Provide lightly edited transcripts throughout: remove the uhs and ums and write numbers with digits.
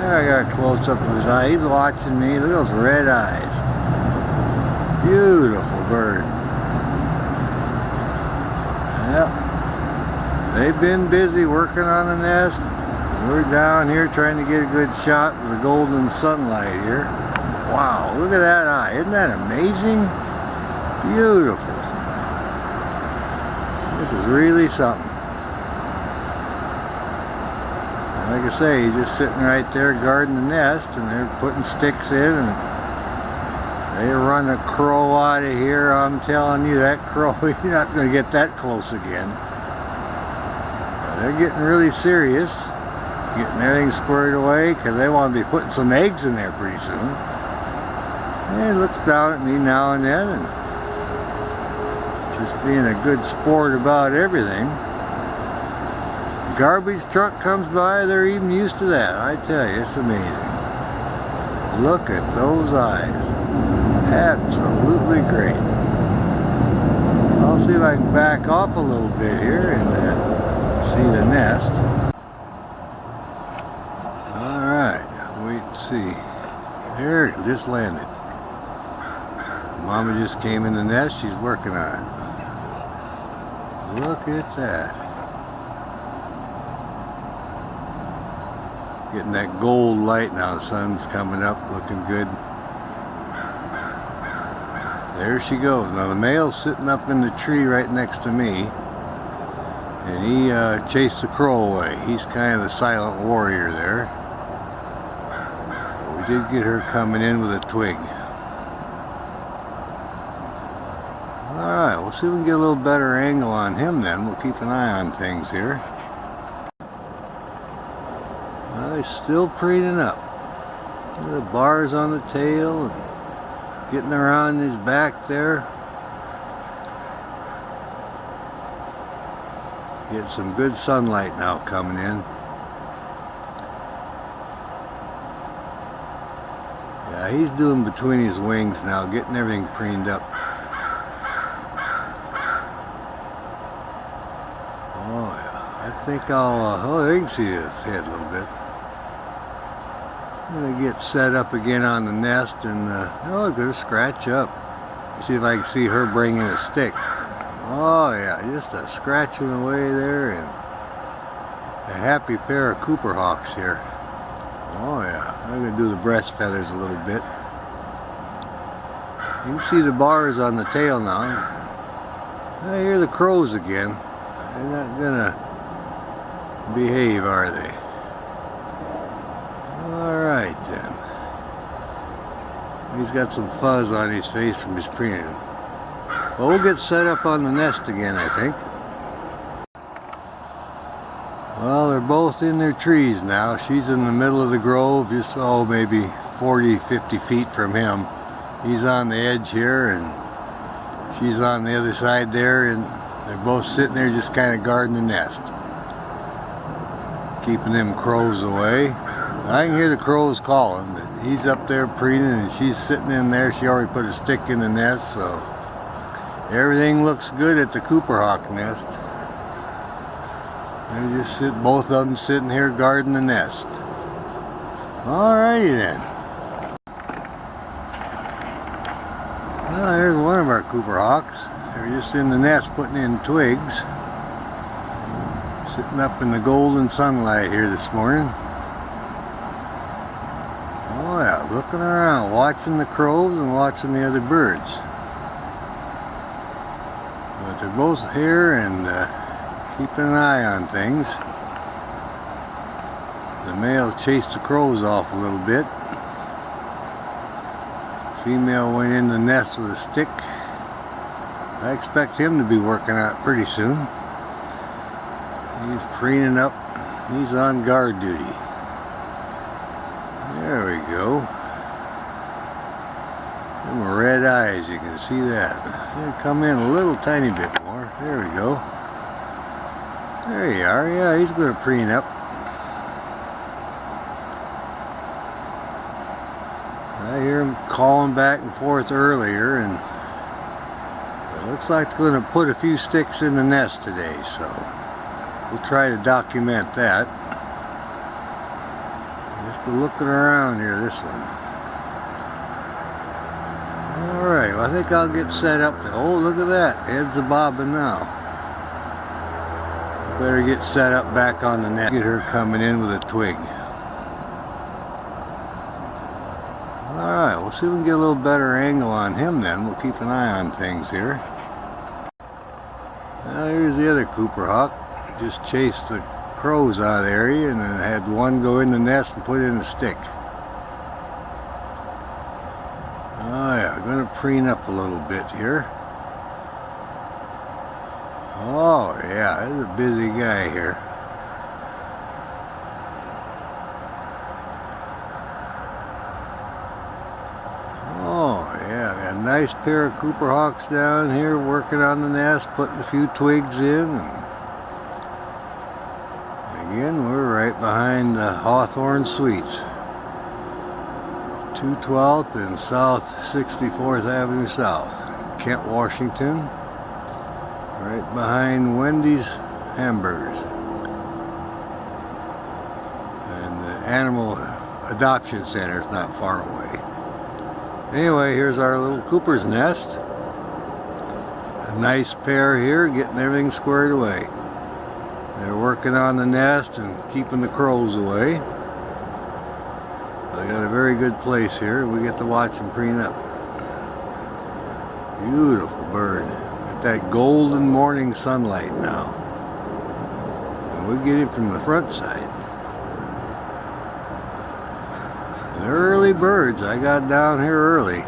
There I got a close up of his eye. He's watching me. Look at those red eyes. Beautiful bird. Yep. They've been busy working on the nest. We're down here trying to get a good shot with the golden sunlight here. Wow, look at that eye. Isn't that amazing? Beautiful. This is really something. Like I say, he's just sitting right there guarding the nest, and they're putting sticks in, and they run a crow out of here. I'm telling you, that crow, you're not going to get that close again. They're getting really serious, getting everything squared away, because they want to be putting some eggs in there pretty soon. And he looks down at me now and then, and just being a good sport about everything. Garbage truck comes by, they're even used to that. I tell you, it's amazing. Look at those eyes. Absolutely great. I'll see if I can back off a little bit here and see the nest. Alright, wait and see. There, it just landed. Mama just came in the nest, she's working on it. Look at that. Getting that gold light now, the sun's coming up, looking good. There she goes. Now the male's sitting up in the tree right next to me, and he chased the crow away. He's kind of the silent warrior there. But we did get her coming in with a twig. Alright, we'll see if we can get a little better angle on him then. We'll keep an eye on things here. He's still preening up. Look at the bars on the tail and getting around his back there. Get some good sunlight now coming in. Yeah, he's doing between his wings now, getting everything preened up. Oh yeah, I think I'll, oh, you can see his head a little bit. I'm going to get set up again on the nest and, oh, I'm going to scratch up. See if I can see her bringing a stick. Oh yeah, just a scratching away there, and a happy pair of Cooper Hawks here. Oh yeah, I'm going to do the breast feathers a little bit. You can see the bars on the tail now. I hear the crows again. They're not going to behave, are they? Alright then. He's got some fuzz on his face from his preening. Well, we'll get set up on the nest again, I think. Well, they're both in their trees now. She's in the middle of the grove, just maybe 40-50 feet from him. He's on the edge here, and she's on the other side there, and they're both sitting there just kind of guarding the nest. Keeping them crows away. I can hear the crows calling, but he's up there preening and she's sitting in there. She already put a stick in the nest, so everything looks good at the Cooper Hawk nest. They just both of them sitting here guarding the nest. Alrighty then. Well, there's one of our Cooper Hawks. They're just in the nest putting in twigs. Sitting up in the golden sunlight here this morning. Oh yeah, looking around, watching the crows and watching the other birds. But they're both here and keeping an eye on things. The male chased the crows off a little bit. Female went in the nest with a stick. I expect him to be working out pretty soon. He's preening up. He's on guard duty. There we go. Them red eyes, you can see that. They come in a little tiny bit more. There we go. There you are. Yeah, he's going to preen up. I hear him calling back and forth earlier, and it looks like they're going to put a few sticks in the nest today, so we'll try to document that. Just looking around here, this one. Alright, well, I think I'll get set up. Oh, look at that. Heads are bobbing now. Better get set up back on the net. Get her coming in with a twig. Alright, we'll see if we can get a little better angle on him then. We'll keep an eye on things here. Now here's the other Cooper hawk. Just chased the crows out of the area and then had one go in the nest and put in a stick. Oh yeah, I'm going to preen up a little bit here. Oh yeah, this is a busy guy here. Oh yeah, got a nice pair of Cooper hawks down here working on the nest, putting a few twigs in. And again, we're right behind the Hawthorne Suites. 212th and South 64th Avenue South, Kent, Washington. Right behind Wendy's Hamburgers. And the Animal Adoption Center is not far away. Anyway, here's our little Cooper's nest. A nice pair here, getting everything squared away. They're working on the nest and keeping the crows away. They got a very good place here. We get to watch them preen up. Beautiful bird. Got that golden morning sunlight now. And we get it from the front side. They're early birds. I got down here early.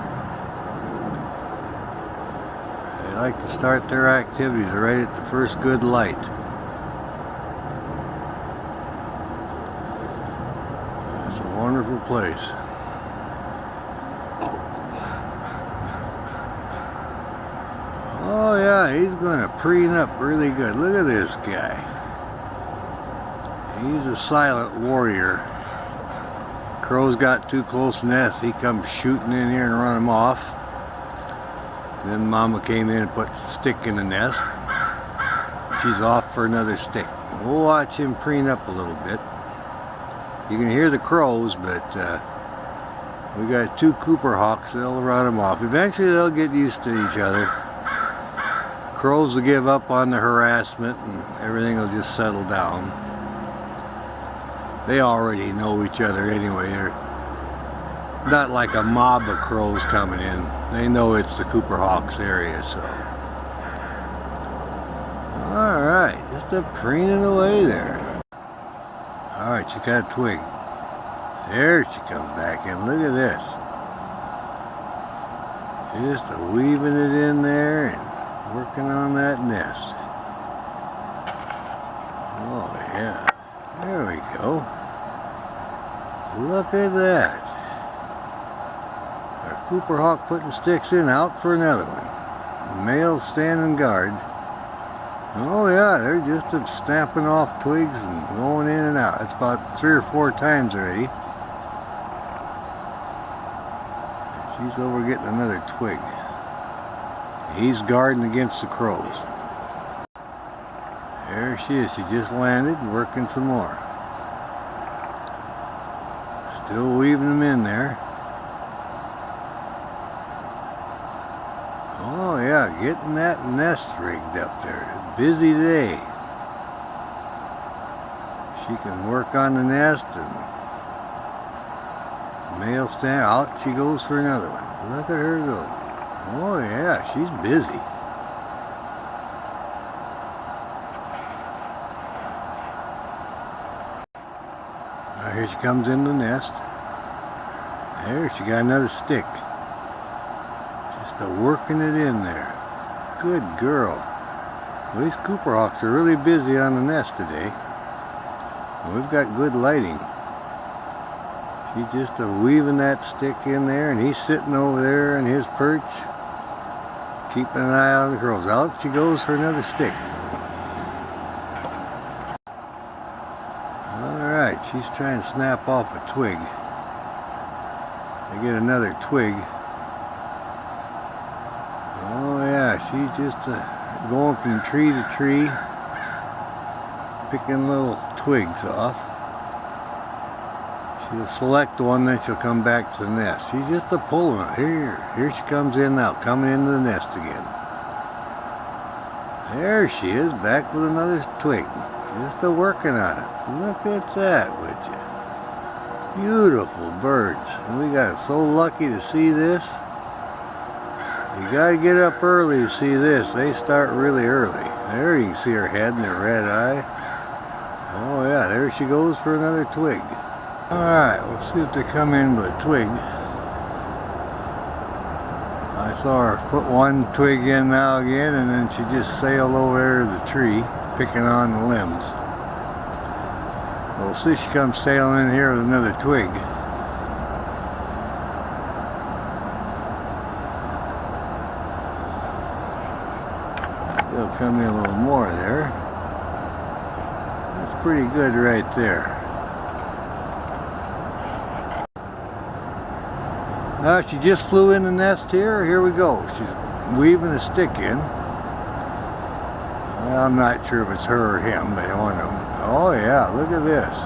They like to start their activities right at the first good light. It's a wonderful place. Oh yeah, he's going to preen up really good. Look at this guy. He's a silent warrior. Crows got too close to the nest. He comes shooting in here and run them off. Then Mama came in and put a stick in the nest. She's off for another stick. We'll watch him preen up a little bit. You can hear the crows, but we got two Cooper hawks. They'll run them off. Eventually they'll get used to each other. Crows will give up on the harassment and everything will just settle down. They already know each other anyway. They're not like a mob of crows coming in. They know it's the Cooper hawks area, so. Alright, just a preening away there. Alright, she got a twig. There she comes back in. Look at this. Just a weaving it in there and working on that nest. Oh yeah. There we go. Look at that. Our Cooper hawk putting sticks in, out for another one. Male standing guard. Oh yeah, they're just snapping off twigs and going in and out. It's about 3 or 4 times already. She's over getting another twig. He's guarding against the crows. There she is. She just landed, working some more. Still weaving them in there. Oh yeah, getting that nest rigged up there. Busy day. She can work on the nest and male stand. Out she goes for another one. Look at her go. Oh yeah, she's busy. Now here she comes in the nest. There, she got another stick. Just working it in there. Good girl. Well, these Cooper hawks are really busy on the nest today. And we've got good lighting. She's just weaving that stick in there, and he's sitting over there in his perch, keeping an eye on the crows. Out she goes for another stick. Alright, she's trying to snap off a twig. I get another twig. Oh yeah, she's just going from tree to tree, picking little twigs off. She'll select one, then she'll come back to the nest. She's just pulling it. Here she comes in now, coming into the nest again. There she is, back with another twig. Just working on it. Look at that, would you? Beautiful birds. We got so lucky to see this. You gotta get up early to see this. They start really early. There you can see her head and her red eye. Oh yeah, there she goes for another twig. Alright, we'll see if they come in with a twig. I saw her put one twig in now again, and then she just sailed over there to the tree, picking on the limbs. We'll see if she comes sailing in here with another twig. There'll come in a little more there. That's pretty good right there. She just flew in the nest here. Here we go. She's weaving a stick in. Well, I'm not sure if it's her or him, but one of them. Oh yeah, look at this.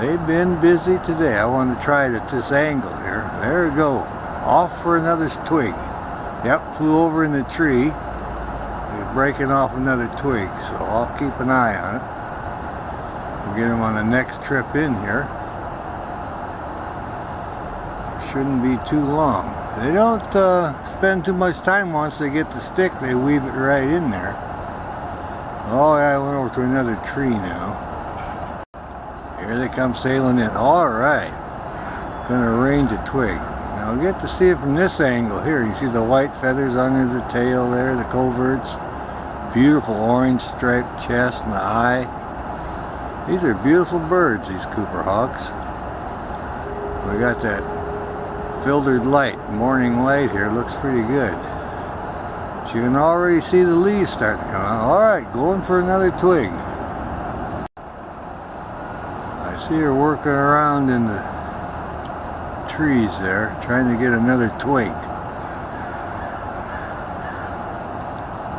They've been busy today. I want to try it at this angle here. There we go. Off for another twig. Yep, flew over in the tree. He's breaking off another twig, so I'll keep an eye on it. We'll get him on the next trip in here. Shouldn't be too long. They don't spend too much time once they get the stick. They weave it right in there. Oh yeah, I went over to another tree now. Here they come sailing in. Alright. Gonna arrange a twig. Now I'll get to see it from this angle here. You see the white feathers under the tail there, the coverts. Beautiful orange striped chest and the eye. These are beautiful birds, these Cooper Hawks. We got that filtered light, morning light here, looks pretty good. You can already see the leaves starting to come out. Alright, going for another twig. I see her working around in the trees there, trying to get another twig.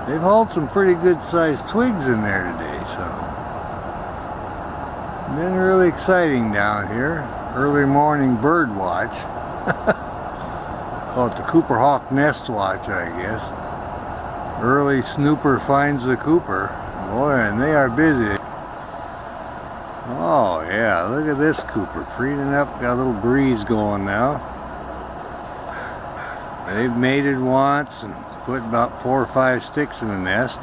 They've hauled some pretty good sized twigs in there today, so. Been really exciting down here. Early morning bird watch. Call it the Cooper Hawk Nest Watch, I guess. Early snooper finds the Cooper. Boy, and they are busy. Oh yeah, look at this Cooper preening up, got a little breeze going now. They've mated once and put about 4 or 5 sticks in the nest.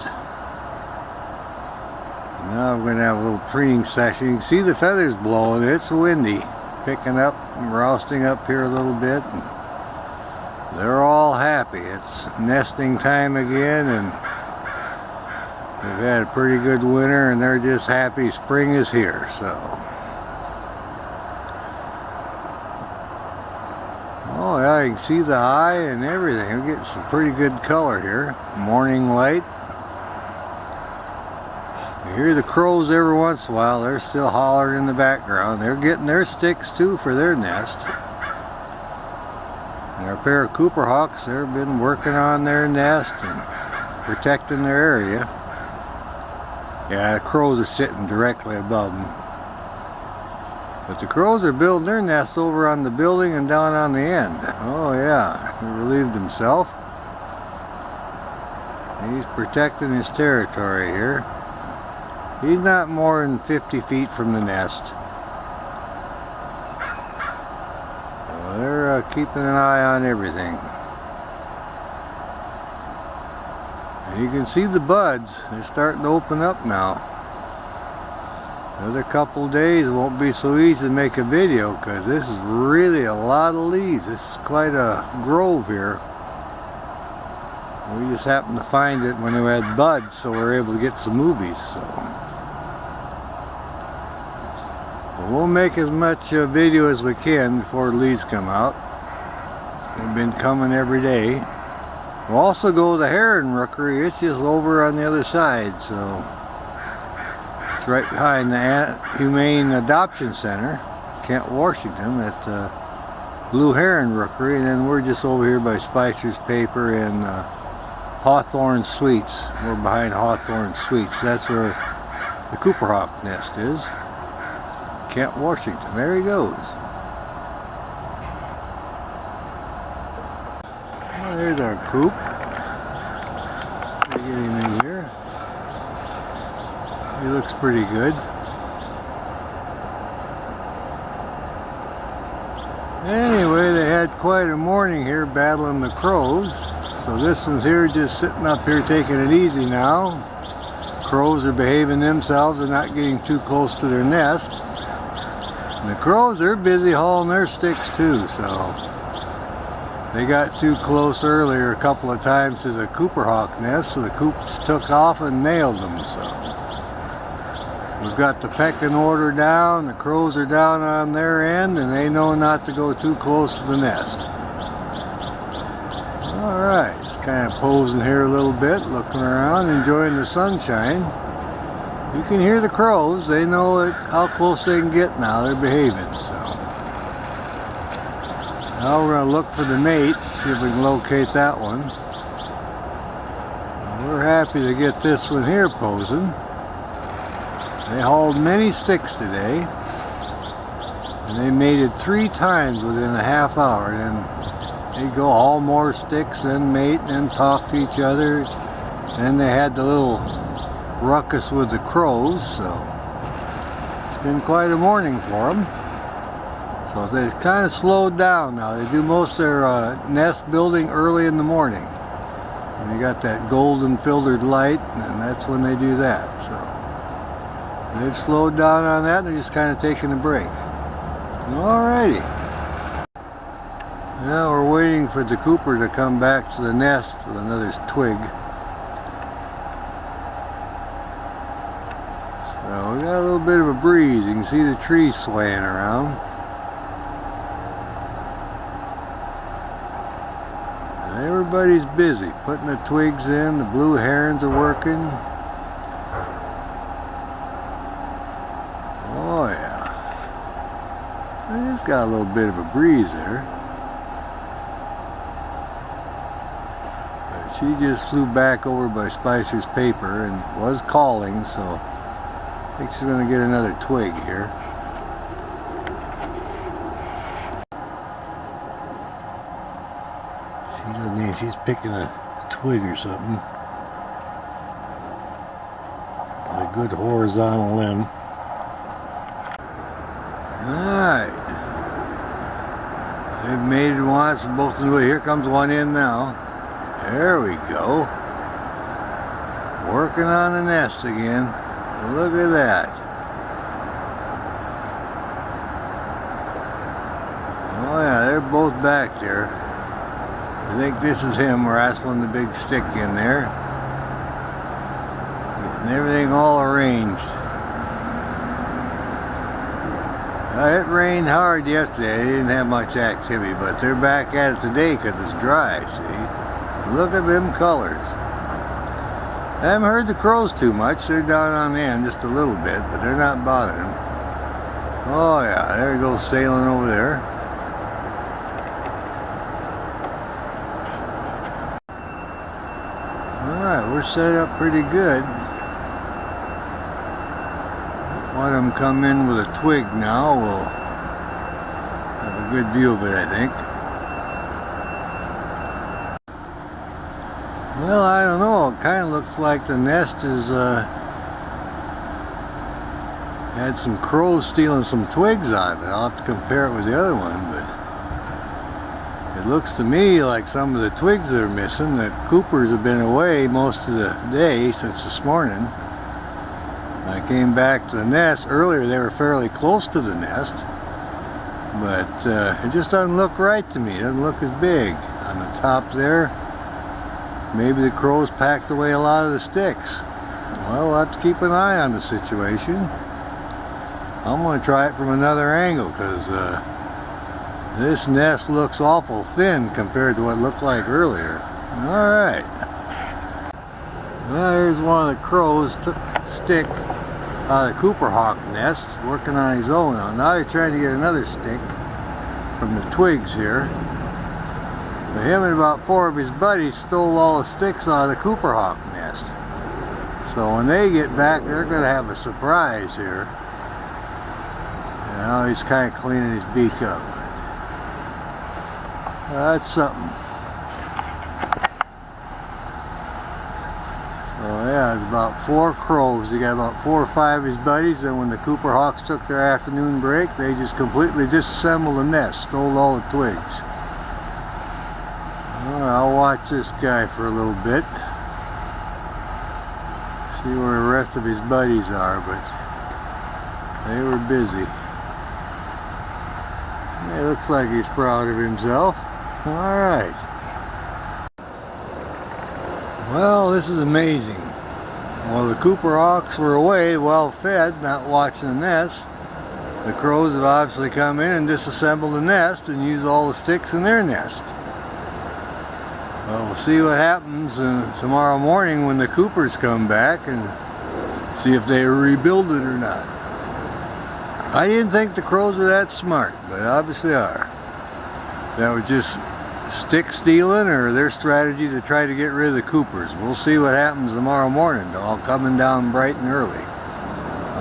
Now I'm going to have a little preening session. You can see the feathers blowing. It's windy. Picking up and rousting up here a little bit. And they're all happy. It's nesting time again, and we've had a pretty good winter, and they're just happy spring is here. So, oh yeah, you can see the eye and everything. We're getting some pretty good color here. Morning light. You hear the crows every once in a while. They're still hollering in the background. They're getting their sticks too for their nest. And our pair of Cooper Hawks, they've been working on their nest and protecting their area. Yeah, the crows are sitting directly above them. But the crows are building their nest over on the building and down on the end. Oh yeah, he relieved himself. He's protecting his territory here. He's not more than 50 feet from the nest. So they're keeping an eye on everything. And you can see the buds. They're starting to open up now. Another couple days, it won't be so easy to make a video because this is really a lot of leaves. This is quite a grove here. We just happened to find it when we had buds, so we were able to get some movies. So we'll make as much video as we can before the leaves come out. They've been coming every day. We'll also go to the heron rookery. It's just over on the other side, so it's right behind the Humane Adoption Center, Kent, Washington, at Blue Heron Rookery, and then we're just over here by Spicer's Paper and Hawthorne Suites. We're behind Hawthorne Suites. That's where the Cooper Hawk nest is. Kent, Washington. There he goes. Well, there's our coop. Get him in here. He looks pretty good. Anyway, they had quite a morning here battling the crows. So this one's here just sitting up here taking it easy now. Crows are behaving themselves and not getting too close to their nest. And the crows are busy hauling their sticks too, so they got too close earlier a couple of times to the Cooper hawk nest, so the coops took off and nailed them. So we've got the pecking order down, the crows are down on their end, and they know not to go too close to the nest. Alright, just kind of posing here a little bit, looking around, enjoying the sunshine. You can hear the crows, they know how close they can get now, they're behaving. So now we're going to look for the mate, see if we can locate that one. We're happy to get this one here posing. They hauled many sticks today, and they mated 3 times within a half hour. And they'd go haul more sticks, then mate, and then talk to each other. Then they had the little ruckus with the crows, so it's been quite a morning for them. So they've kind of slowed down now. They do most of their nest building early in the morning. And you got that golden filtered light, and that's when they do that. So they've slowed down on that, and they're just kind of taking a break. Alrighty. Now we're waiting for the Cooper to come back to the nest with another twig. So we got a little bit of a breeze. You can see the trees swaying around. And everybody's busy putting the twigs in. The blue herons are working. Oh yeah. It's got a little bit of a breeze there. She just flew back over by Spicer's paper and was calling, so I think she's going to get another twig here. She doesn't need, she's picking a twig or something. Got a good horizontal limb. Alright. They've mated once and both of them. Here comes one in now. There we go. Working on the nest again. Look at that. Oh yeah, they're both back there. I think this is him wrestling the big stick in there. Getting everything all arranged. It rained hard yesterday. They didn't have much activity, but they're back at it today because it's dry, see? Look at them colors. I haven't heard the crows too much. They're down on the end just a little bit, but they're not bothering them. Oh yeah, there he goes sailing over there. Alright, we're set up pretty good. Let them come in with a twig now. We'll have a good view of it, I think. Well, I don't know. It kind of looks like the nest is had some crows stealing some twigs out of it. I'll have to compare it with the other one, but it looks to me like some of the twigs that are missing. The Coopers have been away most of the day since this morning. I came back to the nest earlier. They were fairly close to the nest, but it just doesn't look right to me. It doesn't look as big on the top there. Maybe the crows packed away a lot of the sticks. Well, we'll have to keep an eye on the situation. I'm going to try it from another angle because this nest looks awful thin compared to what it looked like earlier. Alright. Well, here's one of the crows. Took a stick out of the Cooper hawk nest, working on his own. Now he's trying to get another stick from the twigs here. Him and about 4 of his buddies stole all the sticks out of the Cooper hawk nest. So when they get back, they're going to have a surprise here. Now he's kind of cleaning his beak up. That's something. So yeah, it's about 4 crows. He got about 4 or 5 of his buddies, and when the Cooper Hawks took their afternoon break, they just completely disassembled the nest, stole all the twigs. Well, I'll watch this guy for a little bit. See where the rest of his buddies are, but they were busy. It looks like he's proud of himself. Alright. Well, this is amazing. While the Cooper Hawks were away, well fed, not watching the nest, the crows have obviously come in and disassembled the nest and used all the sticks in their nest. Well, we'll see what happens tomorrow morning when the Coopers come back and see if they rebuild it or not. I didn't think the crows were that smart, but obviously are. That was just stick stealing or their strategy to try to get rid of the Coopers. We'll see what happens tomorrow morning. They're all coming down bright and early.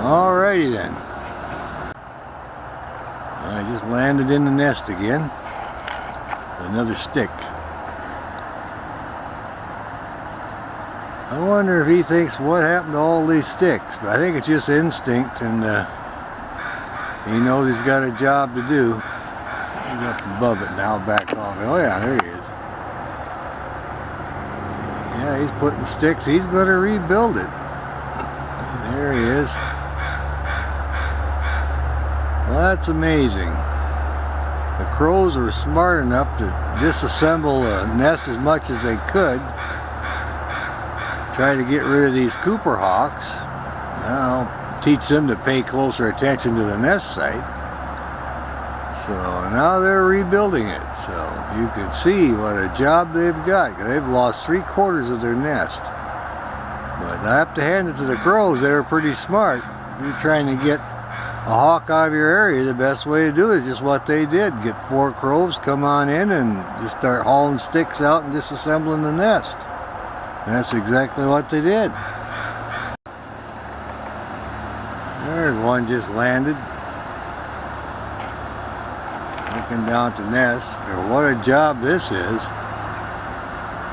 Alrighty then. I just landed in the nest again. Another stick. I wonder if he thinks what happened to all these sticks, but I think it's just instinct, and he knows he's got a job to do. He's up above it now, back off. Oh yeah, there he is. Yeah, he's putting sticks. He's going to rebuild it. There he is. Well, that's amazing. The crows were smart enough to disassemble the nest as much as they could. Try to get rid of these Cooper Hawks. I'll teach them to pay closer attention to the nest site. So now they're rebuilding it. So you can see what a job they've got. They've lost 3/4 of their nest. But I have to hand it to the crows. They were pretty smart. If you're trying to get a hawk out of your area, the best way to do it is just what they did. Get 4 crows, come on in, and just start hauling sticks out and disassembling the nest. That's exactly what they did. There's one just landed. Looking down at the nest. What a job this is.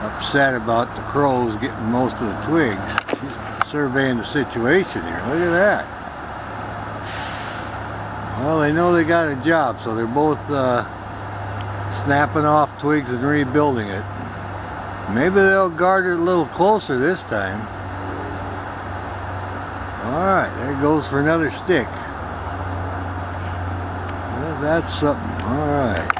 Upset about the crows getting most of the twigs. She's surveying the situation here. Look at that. Well, they know they got a job, so they're both snapping off twigs and rebuilding it. Maybe they'll guard it a little closer this time. Alright, there goes for another stick. Well, that's something. Alright.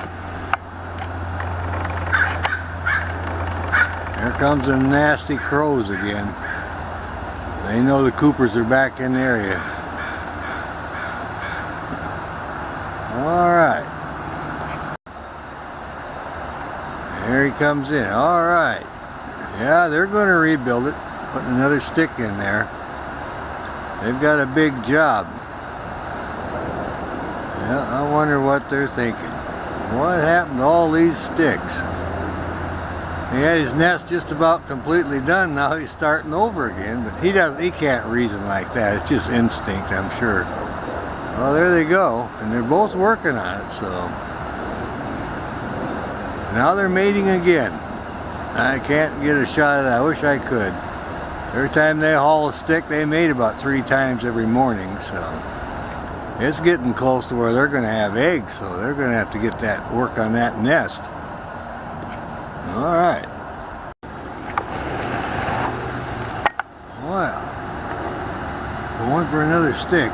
Here comes the nasty crows again. They know the Coopers are back in the area. Alright. There he comes in. Alright. Yeah, they're going to rebuild it. Putting another stick in there. They've got a big job. Yeah, I wonder what they're thinking. What happened to all these sticks? He had his nest just about completely done. Now he's starting over again. But he can't reason like that. It's just instinct, I'm sure. Well, there they go. And they're both working on it, so... Now they're mating again. I can't get a shot of that. I wish I could. Every time they haul a stick, they mate about 3 times every morning, so it's getting close to where they're going to have eggs, so they're going to have to get that work on that nest. Alright. Well, going for another stick.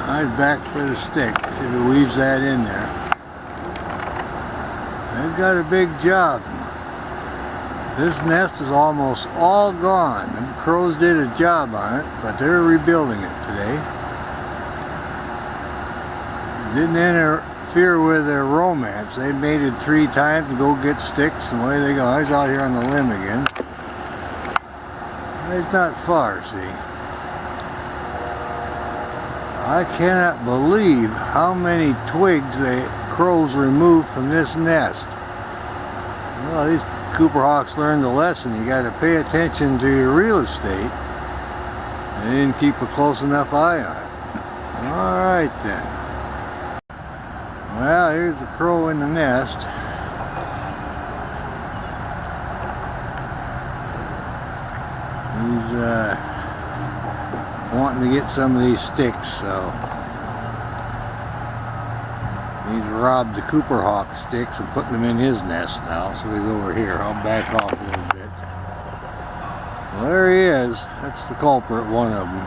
I'd back for the stick. See if it weaves that in there. They've got a big job. This nest is almost all gone. The crows did a job on it, but they're rebuilding it today. Didn't interfere with their romance. They mated 3 times and go get sticks, and away they go. He's out here on the limb again. It's not far, see. I cannot believe how many twigs the crows removed from this nest. Well, these Cooper Hawks learned the lesson. You got to pay attention to your real estate and keep a close enough eye on it. Alright then. Well, here's the crow in the nest. He's wanting to get some of these sticks, so he's robbed the Cooper Hawk sticks and putting them in his nest now, so he's over here. I'll back off a little bit. Well, there he is. That's the culprit, one of them.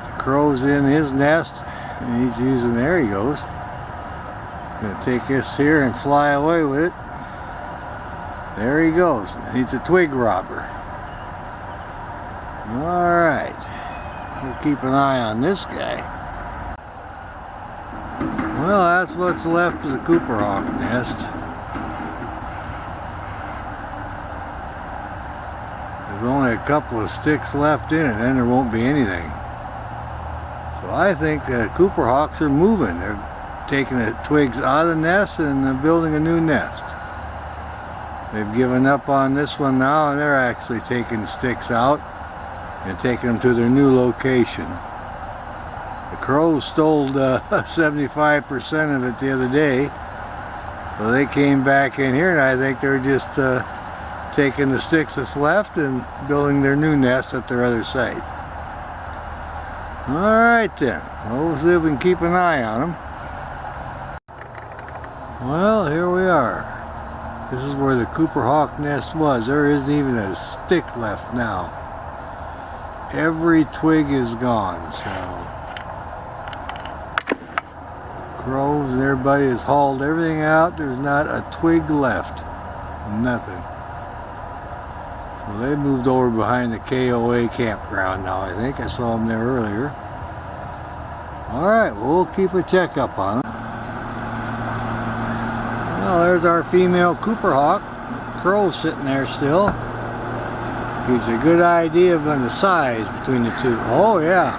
The crow's in his nest, and he's using, there he goes. Gonna take this here and fly away with it. There he goes. He's a twig robber. Alright. We'll keep an eye on this guy. Well, that's what's left of the Cooper Hawk nest. There's only a couple of sticks left in it, then there won't be anything. So I think the Cooper Hawks are moving. They're taking the twigs out of the nest and building a new nest. They've given up on this one now, and they're actually taking sticks out and taking them to their new location. The crows stole 75% of it the other day, so they came back in here, and I think they're just taking the sticks that's left and building their new nest at their other site. Alright then, well, we'll see if we can keep an eye on them. Well, here we are. This is where the Cooper Hawk nest was. There isn't even a stick left now. Every twig is gone, so crows and everybody has hauled everything out. There's not a twig left. Nothing. So they moved over behind the KOA campground now, I think. I saw them there earlier. Alright, well, we'll keep a checkup on them. Well, there's our female Cooper Hawk. Crow sitting there still. Gives you a good idea of the size between the two. Oh yeah.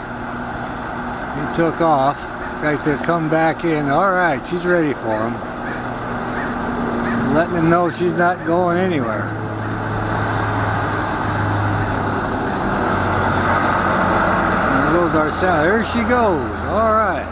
He took off. Like to come back in. Alright, she's ready for him. Letting him know she's not going anywhere. There goes our sound. There she goes. Alright.